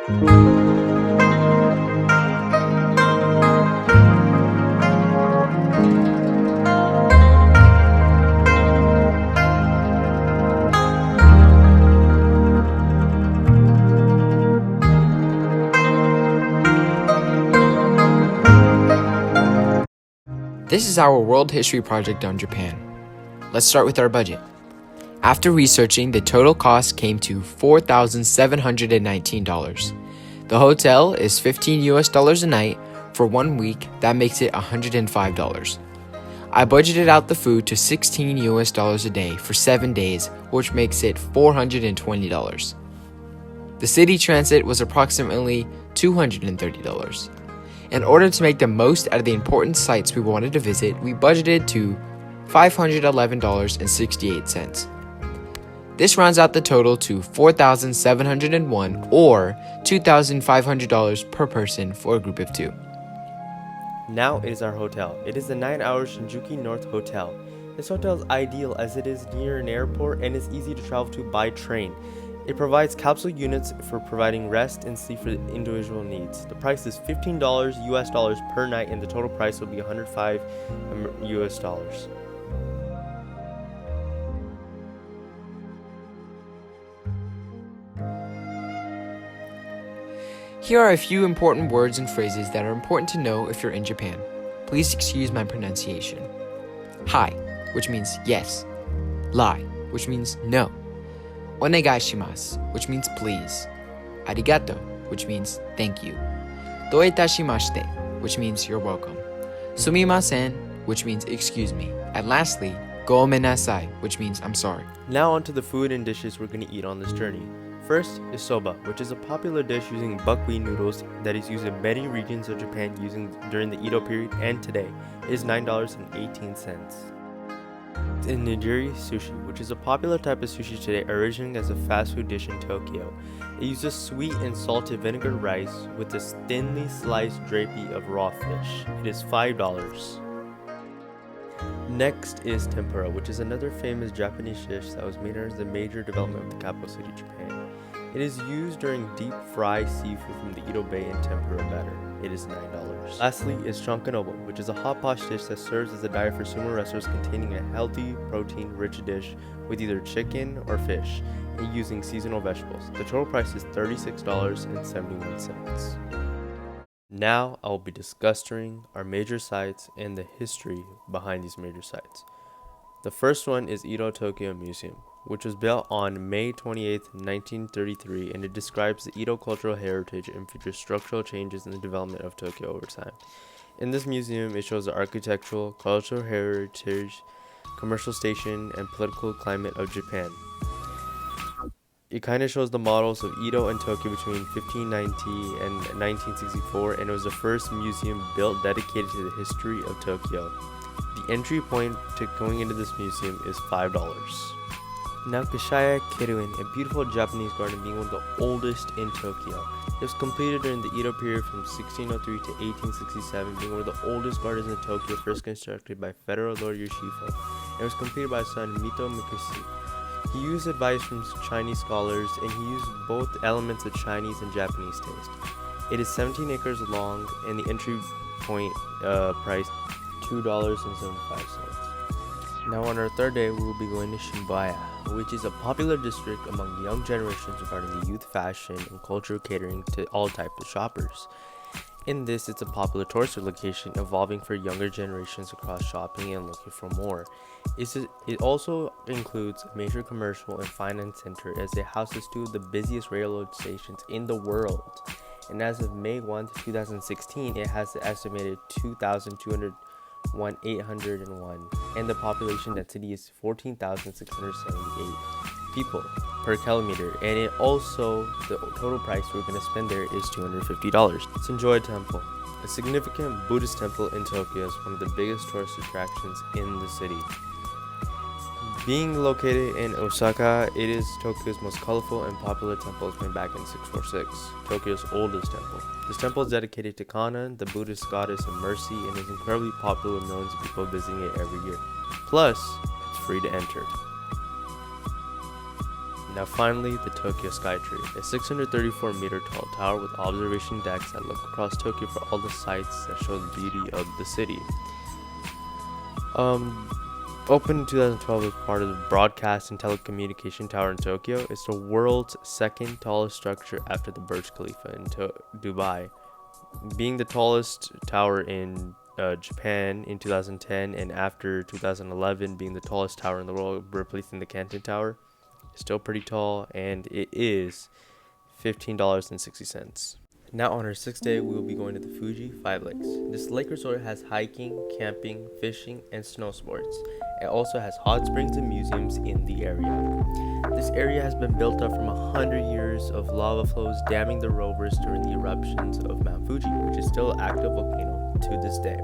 This is our world history project on Japan. Let's start with our budget. After researching, the total cost came to $4,719. The hotel is $15 a night for 1 week. That makes it $105. I budgeted out the food to $16 a day for 7 days, which makes it $420. The city transit was approximately $230. In order to make the most out of the important sites we wanted to visit, we budgeted to $511.68. This rounds out the total to $4,701 or $2,500 per person for a group of 2. Now it is our hotel. It is the 9-hour Shinjuku North Hotel. This hotel is ideal as it is near an airport and is easy to travel to by train. It provides capsule units for providing rest and sleep for individual needs. The price is $15 per night, and the total price will be $105 US. Here are a few important words and phrases that are important to know if you're in Japan. Please excuse my pronunciation. Hi, which means yes. Lie, which means no. Onegai shimasu, which means please. Arigato, which means thank you. Doitashimashite, which means you're welcome. Sumimasen, which means excuse me. And lastly, gomenasai, which means I'm sorry. Now on to the food and dishes we're going to eat on this journey. First is soba, which is a popular dish using buckwheat noodles that is used in many regions of Japan during the Edo period and today. It is $9.18. In nigiri sushi, which is a popular type of sushi today, originating as a fast food dish in Tokyo. It uses sweet and salted vinegar rice with a thinly sliced drapey of raw fish. It is $5. Next is tempura, which is another famous Japanese dish that was made under the major development of the capital city, Japan. It is used during deep fried seafood from the Edo Bay and tempura batter. It is $9. Lastly is chankanobo, which is a hot pot dish that serves as a diet for sumo wrestlers, containing a healthy, protein-rich dish with either chicken or fish and using seasonal vegetables. The total price is $36.71. Now I will be discussing our major sites and the history behind these major sites. The first one is Edo Tokyo Museum, which was built on May 28, 1933, and it describes the Edo cultural heritage and features structural changes in the development of Tokyo over time. In this museum, it shows the architectural, cultural heritage, commercial station, and political climate of Japan. It kind of shows the models of Edo and Tokyo between 1590 and 1964, and it was the first museum built dedicated to the history of Tokyo. The entry point to going into this museum is $5. Now Kashaya Kiruin, a beautiful Japanese garden being one of the oldest in Tokyo. It was completed during the Edo period from 1603 to 1867, being one of the oldest gardens in Tokyo, first constructed by Federal Lord Yoshifa, and was completed by his son Mito Mukushi. He used advice from Chinese scholars, and he used both elements of Chinese and Japanese taste. It is 17 acres long, and the entry point price $2.75. Now on our third day, we will be going to Shibuya, which is a popular district among young generations regarding the youth fashion and culture, catering to all types of shoppers. In this, it's a popular tourist location, evolving for younger generations across shopping and looking for more. It also includes a major commercial and finance center, as it houses 2 of the busiest railroad stations in the world. And as of May 1, 2016, it has the estimated 2,201,801, and the population density is 14,678 people per kilometer. And it also, the total price we're going to spend there is $250. Let's enjoy a temple. A significant Buddhist temple in Tokyo is one of the biggest tourist attractions in the city. Being located in Osaka, it is Tokyo's most colorful and popular temple, made back in 646, Tokyo's oldest temple. This temple is dedicated to Kannon, the Buddhist goddess of mercy, and is incredibly popular with millions of people visiting it every year. Plus, it's free to enter. Now finally, the Tokyo Skytree, a 634 meter tall tower with observation decks that look across Tokyo for all the sights that show the beauty of the city. Opened in 2012 as part of the Broadcast and Telecommunication Tower in Tokyo, it's the world's second tallest structure after the Burj Khalifa in Dubai, being the tallest tower in Japan in 2010, and after 2011 being the tallest tower in the world, replacing the Canton Tower. It's still pretty tall, and it is $15.60. Now on our 6th day, we will be going to the Fuji 5 Lakes. This lake resort has hiking, camping, fishing, and snow sports. It also has hot springs and museums in the area. This area has been built up from 100 years of lava flows damming the rovers during the eruptions of Mount Fuji, which is still an active volcano to this day.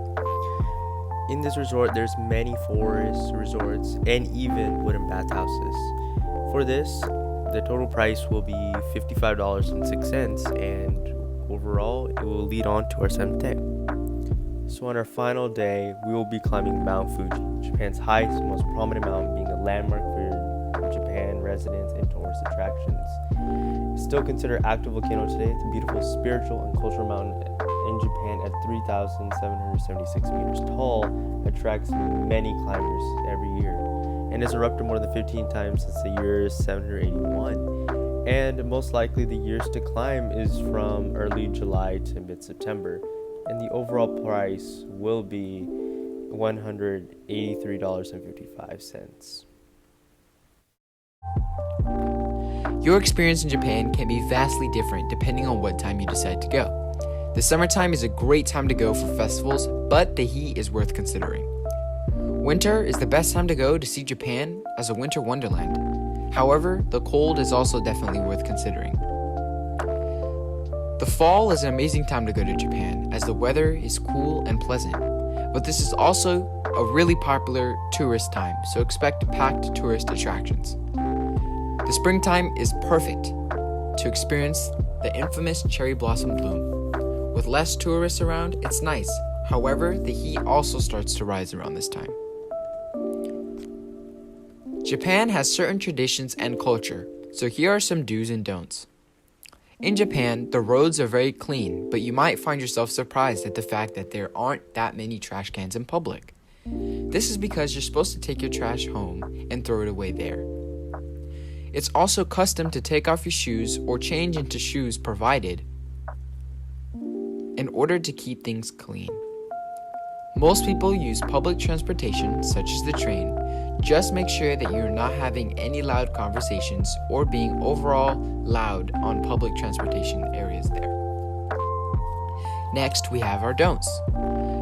In this resort, there's many forest resorts and even wooden bathhouses. For this, the total price will be $55.06, and overall, it will lead on to our 7th day. So on our final day, we will be climbing Mount Fuji, Japan's highest and most prominent mountain, being a landmark for Japan residents and tourist attractions. It's still considered active volcano today. It's a beautiful spiritual and cultural mountain in Japan at 3,776 meters tall, attracts many climbers every year, and has erupted more than 15 times since the year 781. And most likely the years to climb is from early July to mid-September, and the overall price will be $183.55. Your experience in Japan can be vastly different depending on what time you decide to go. The summertime is a great time to go for festivals, but the heat is worth considering. Winter is the best time to go to see Japan as a winter wonderland. However, the cold is also definitely worth considering. The fall is an amazing time to go to Japan as the weather is cool and pleasant, but this is also a really popular tourist time, so expect packed tourist attractions. The springtime is perfect to experience the infamous cherry blossom bloom. With less tourists around, it's nice. However, the heat also starts to rise around this time. Japan has certain traditions and culture, so here are some do's and don'ts. In Japan, the roads are very clean, but you might find yourself surprised at the fact that there aren't that many trash cans in public. This is because you're supposed to take your trash home and throw it away there. It's also custom to take off your shoes or change into shoes provided in order to keep things clean. Most people use public transportation, such as the train. Just make sure that you're not having any loud conversations or being overall loud on public transportation areas there. Next, we have our don'ts.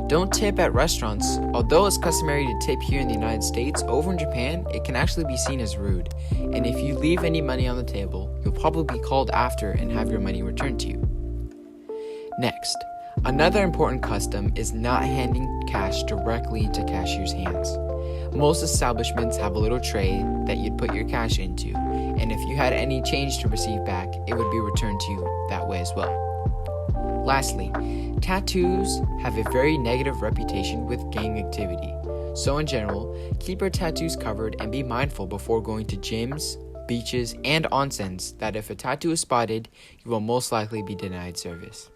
Don't tip at restaurants. Although it's customary to tip here in the United States, over in Japan, it can actually be seen as rude. And if you leave any money on the table, you'll probably be called after and have your money returned to you. Next, another important custom is not handing cash directly into cashier's hands. Most establishments have a little tray that you'd put your cash into, and if you had any change to receive back, it would be returned to you that way as well. Lastly, tattoos have a very negative reputation with gang activity. So in general, keep your tattoos covered and be mindful before going to gyms, beaches, and onsens that if a tattoo is spotted, you will most likely be denied service.